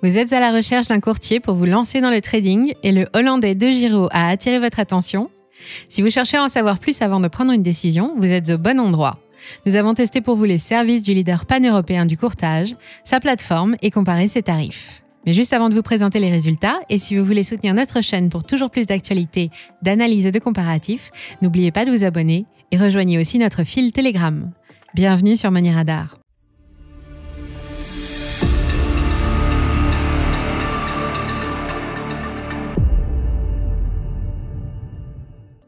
Vous êtes à la recherche d'un courtier pour vous lancer dans le trading et le Hollandais DEGIRO a attiré votre attention? Si vous cherchez à en savoir plus avant de prendre une décision, vous êtes au bon endroit. Nous avons testé pour vous les services du leader pan-européen du courtage, sa plateforme et comparé ses tarifs. Mais juste avant de vous présenter les résultats, et si vous voulez soutenir notre chaîne pour toujours plus d'actualités, d'analyses et de comparatifs, n'oubliez pas de vous abonner et rejoignez aussi notre fil Telegram. Bienvenue sur Money Radar.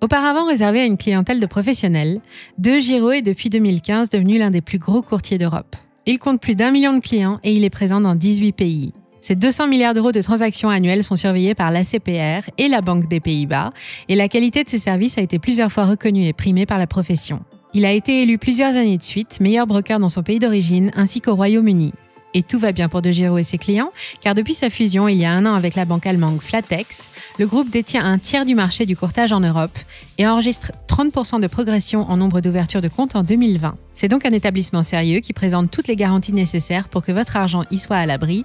Auparavant réservé à une clientèle de professionnels, DEGIRO est depuis 2015 devenu l'un des plus gros courtiers d'Europe. Il compte plus d'1 million de clients et il est présent dans 18 pays. Ses 200 milliards d'euros de transactions annuelles sont surveillés par l'ACPR et la Banque des Pays-Bas, et la qualité de ses services a été plusieurs fois reconnue et primée par la profession. Il a été élu plusieurs années de suite meilleur broker dans son pays d'origine ainsi qu'au Royaume-Uni. Et tout va bien pour DEGIRO et ses clients, car depuis sa fusion il y a un an avec la banque allemande Flatex, le groupe détient un tiers du marché du courtage en Europe et enregistre 30% de progression en nombre d'ouvertures de compte en 2020. C'est donc un établissement sérieux qui présente toutes les garanties nécessaires pour que votre argent y soit à l'abri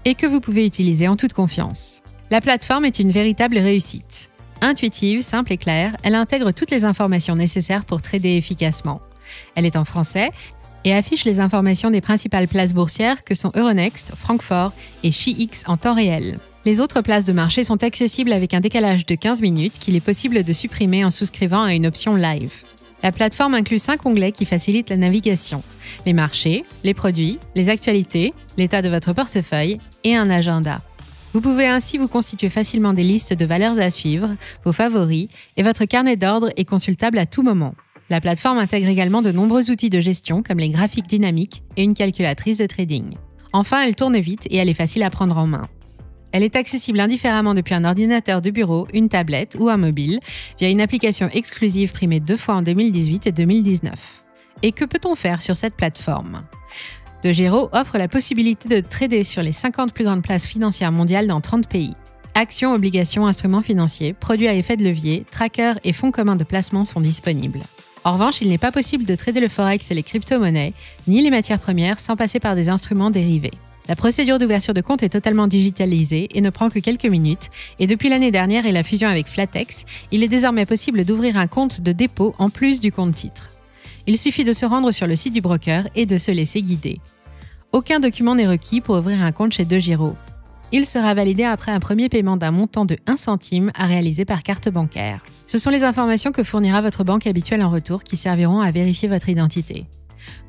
et que vous pouvez utiliser en toute confiance. La plateforme est une véritable réussite. Intuitive, simple et claire, elle intègre toutes les informations nécessaires pour trader efficacement. Elle est en français et affiche les informations des principales places boursières que sont Euronext, Francfort et SHIX en temps réel. Les autres places de marché sont accessibles avec un décalage de 15 minutes qu'il est possible de supprimer en souscrivant à une option live. La plateforme inclut 5 onglets qui facilitent la navigation: les marchés, les produits, les actualités, l'état de votre portefeuille et un agenda. Vous pouvez ainsi vous constituer facilement des listes de valeurs à suivre, vos favoris et votre carnet d'ordre est consultable à tout moment. La plateforme intègre également de nombreux outils de gestion comme les graphiques dynamiques et une calculatrice de trading. Enfin, elle tourne vite et elle est facile à prendre en main. Elle est accessible indifféremment depuis un ordinateur de bureau, une tablette ou un mobile via une application exclusive primée 2 fois en 2018 et 2019. Et que peut-on faire sur cette plateforme? DEGIRO offre la possibilité de trader sur les 50 plus grandes places financières mondiales dans 30 pays. Actions, obligations, instruments financiers, produits à effet de levier, trackers et fonds communs de placement sont disponibles. En revanche, il n'est pas possible de trader le forex et les crypto-monnaies, ni les matières premières sans passer par des instruments dérivés. La procédure d'ouverture de compte est totalement digitalisée et ne prend que quelques minutes, et depuis l'année dernière et la fusion avec Flatex, il est désormais possible d'ouvrir un compte de dépôt en plus du compte titre. Il suffit de se rendre sur le site du broker et de se laisser guider. Aucun document n'est requis pour ouvrir un compte chez DEGIRO. Il sera validé après un premier paiement d'un montant de 1 centime à réaliser par carte bancaire. Ce sont les informations que fournira votre banque habituelle en retour qui serviront à vérifier votre identité.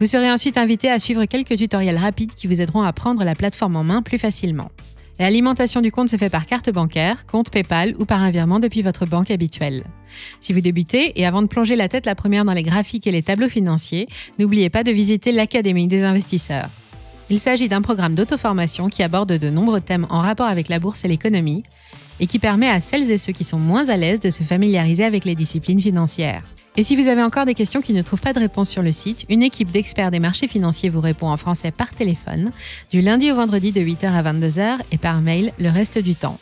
Vous serez ensuite invité à suivre quelques tutoriels rapides qui vous aideront à prendre la plateforme en main plus facilement. L'alimentation du compte se fait par carte bancaire, compte PayPal ou par un virement depuis votre banque habituelle. Si vous débutez et avant de plonger la tête la première dans les graphiques et les tableaux financiers, n'oubliez pas de visiter l'Académie des investisseurs. Il s'agit d'un programme d'auto-formation qui aborde de nombreux thèmes en rapport avec la bourse et l'économie et qui permet à celles et ceux qui sont moins à l'aise de se familiariser avec les disciplines financières. Et si vous avez encore des questions qui ne trouvent pas de réponse sur le site, une équipe d'experts des marchés financiers vous répond en français par téléphone, du lundi au vendredi de 8h à 22h et par mail le reste du temps.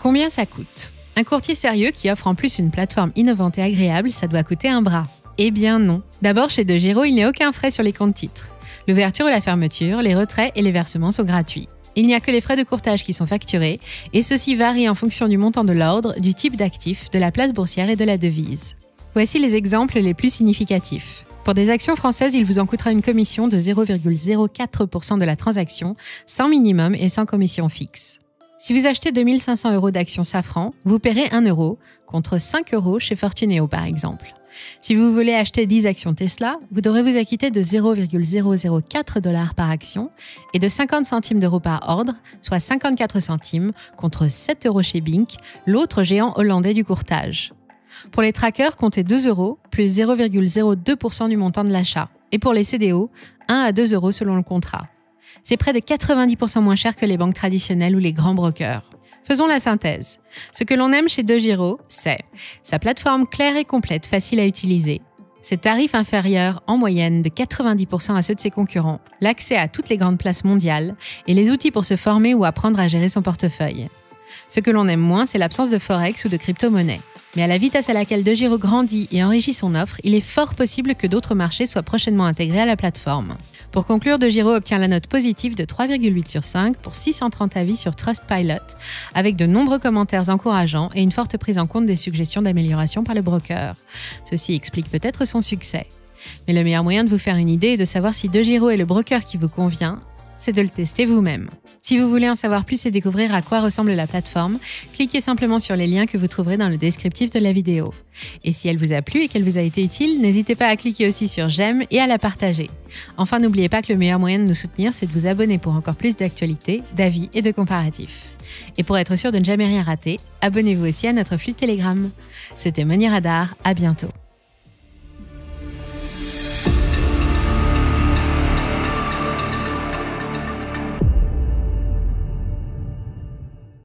Combien ça coûte? Un courtier sérieux qui offre en plus une plateforme innovante et agréable, ça doit coûter un bras. Eh bien non. D'abord, chez DEGIRO, il n'y a aucun frais sur les comptes titres. L'ouverture ou la fermeture, les retraits et les versements sont gratuits. Il n'y a que les frais de courtage qui sont facturés et ceux-ci varient en fonction du montant de l'ordre, du type d'actif, de la place boursière et de la devise. Voici les exemples les plus significatifs. Pour des actions françaises, il vous en coûtera une commission de 0,04% de la transaction, sans minimum et sans commission fixe. Si vous achetez 2 500 € d'actions Safran, vous paierez 1 € contre 5 € chez Fortuneo par exemple. Si vous voulez acheter 10 actions Tesla, vous devrez vous acquitter de 0,004 $ par action et de 50 centimes d'euros par ordre, soit 54 centimes, contre 7 € chez Bink, l'autre géant hollandais du courtage. Pour les trackers, comptez 2 € plus 0,02% du montant de l'achat. Et pour les CDO, 1 à 2 € selon le contrat. C'est près de 90% moins cher que les banques traditionnelles ou les grands brokers. Faisons la synthèse. Ce que l'on aime chez DEGIRO, c'est sa plateforme claire et complète, facile à utiliser, ses tarifs inférieurs en moyenne de 90% à ceux de ses concurrents, l'accès à toutes les grandes places mondiales et les outils pour se former ou apprendre à gérer son portefeuille. Ce que l'on aime moins, c'est l'absence de forex ou de crypto-monnaie. Mais à la vitesse à laquelle DEGIRO grandit et enrichit son offre, il est fort possible que d'autres marchés soient prochainement intégrés à la plateforme. Pour conclure, De Giro obtient la note positive de 3,8 sur 5 pour 630 avis sur Trustpilot, avec de nombreux commentaires encourageants et une forte prise en compte des suggestions d'amélioration par le broker. Ceci explique peut-être son succès. Mais le meilleur moyen de vous faire une idée et de savoir si De Giro est le broker qui vous convient, c'est de le tester vous-même. Si vous voulez en savoir plus et découvrir à quoi ressemble la plateforme, cliquez simplement sur les liens que vous trouverez dans le descriptif de la vidéo. Et si elle vous a plu et qu'elle vous a été utile, n'hésitez pas à cliquer aussi sur j'aime et à la partager. Enfin, n'oubliez pas que le meilleur moyen de nous soutenir, c'est de vous abonner pour encore plus d'actualités, d'avis et de comparatifs. Et pour être sûr de ne jamais rien rater, abonnez-vous aussi à notre flux Telegram. C'était Money Radar, à bientôt.